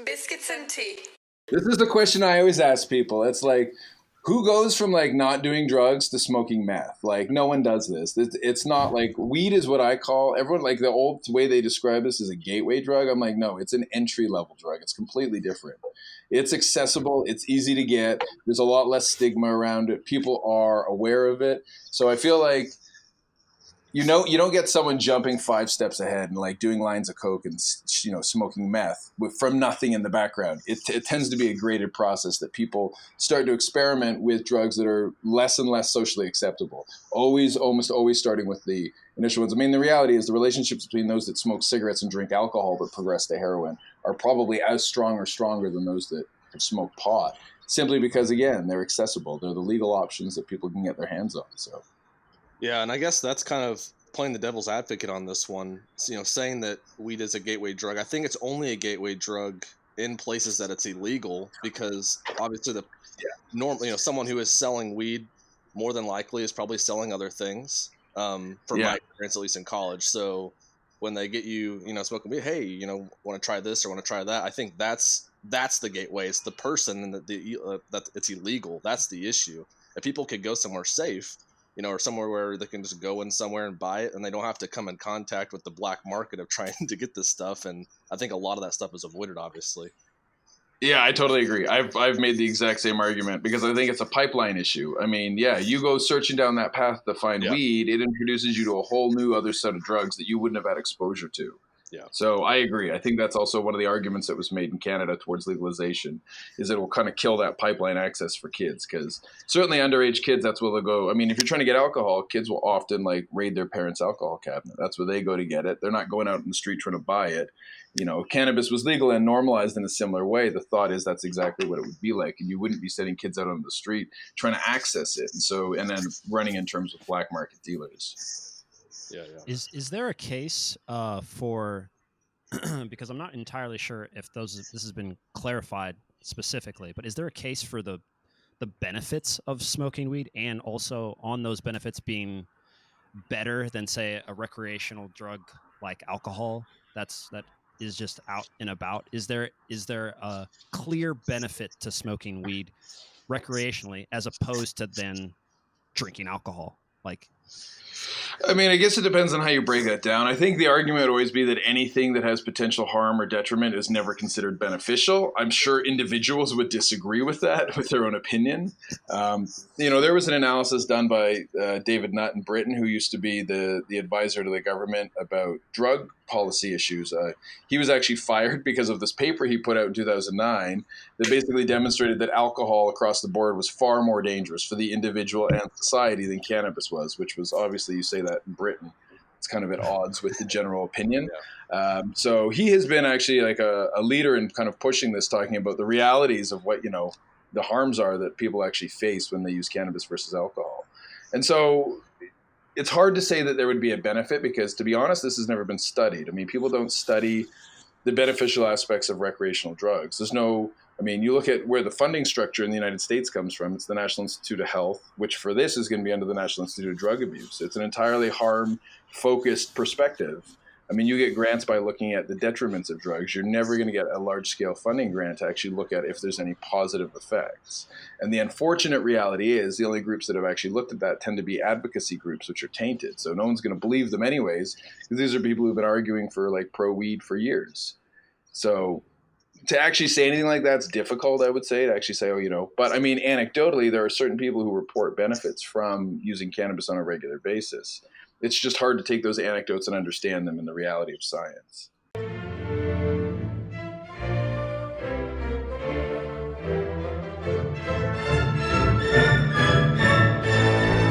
Biscuits and tea. This is the question I always ask people. It's like, who goes from like not doing drugs to smoking meth? Like, no one does this. It's not like weed is what I call everyone, like the old way they describe this as a gateway drug. I'm like, no, it's an entry level drug. It's completely different. It's accessible. It's easy to get. There's a lot less stigma around it. People are aware of it. So I feel like, you don't get someone jumping 5 steps ahead and like doing lines of coke and smoking meth from nothing in the background. It tends to be a graded process that people start to experiment with drugs that are less and less socially acceptable. Almost always starting with the initial ones. I mean, the reality is the relationships between those that smoke cigarettes and drink alcohol that progress to heroin are probably as strong or stronger than those that have smoked pot. Simply because, again, they're accessible. They're the legal options that people can get their hands on. So. Yeah, and I guess that's kind of playing the devil's advocate on this one. Saying that weed is a gateway drug. I think it's only a gateway drug in places that it's illegal, because obviously someone who is selling weed more than likely is probably selling other things. My experience, at least in college. So when they get you, smoking weed, hey, want to try this or want to try that? I think that's the gateway. It's the person and that it's illegal. That's the issue. If people could go somewhere safe, or somewhere where they can just go in somewhere and buy it, and they don't have to come in contact with the black market of trying to get this stuff. And I think a lot of that stuff is avoided, obviously. Yeah, I totally agree. I've made the exact same argument because I think it's a pipeline issue. I mean, yeah, you go searching down that path to find weed, it introduces you to a whole new other set of drugs that you wouldn't have had exposure to. Yeah. So I agree. I think that's also one of the arguments that was made in Canada towards legalization, is it will kind of kill that pipeline access for kids, because certainly underage kids, that's where they'll go. I mean, if you're trying to get alcohol, kids will often like raid their parents' alcohol cabinet. That's where they go to get it. They're not going out in the street trying to buy it. If cannabis was legal and normalized in a similar way, the thought is that's exactly what it would be like. And you wouldn't be sending kids out on the street trying to access it. And then running in terms of black market dealers. Yeah. Is there a case for because I'm not entirely sure if this has been clarified specifically, but is there a case for the benefits of smoking weed, and also on those benefits being better than, say, a recreational drug like alcohol that is just out and about? Is there a clear benefit to smoking weed recreationally as opposed to then drinking alcohol? I mean, I guess it depends on how you break that down. I think the argument would always be that anything that has potential harm or detriment is never considered beneficial. I'm sure individuals would disagree with that, with their own opinion. There was an analysis done by David Nutt in Britain, who used to be the advisor to the government about drug policy issues. He was actually fired because of this paper he put out in 2009 that basically demonstrated that alcohol across the board was far more dangerous for the individual and society than cannabis was, which was obviously, you say that in Britain, it's kind of at odds with the general opinion. Yeah. So he has been actually like a leader in kind of pushing this, talking about the realities of what, the harms are that people actually face when they use cannabis versus alcohol. And so it's hard to say that there would be a benefit because, to be honest, this has never been studied. I mean, people don't study the beneficial aspects of recreational drugs. You look at where the funding structure in the United States comes from. It's the National Institute of Health, which for this is going to be under the National Institute of Drug Abuse. It's an entirely harm-focused perspective. I mean, you get grants by looking at the detriments of drugs. You're never going to get a large-scale funding grant to actually look at if there's any positive effects. And the unfortunate reality is the only groups that have actually looked at that tend to be advocacy groups, which are tainted. So no one's going to believe them anyways, because these are people who've been arguing for like pro-weed for years. So to actually say anything like that's difficult, I would say, to actually say, but I mean, anecdotally, there are certain people who report benefits from using cannabis on a regular basis. It's just hard to take those anecdotes and understand them in the reality of science.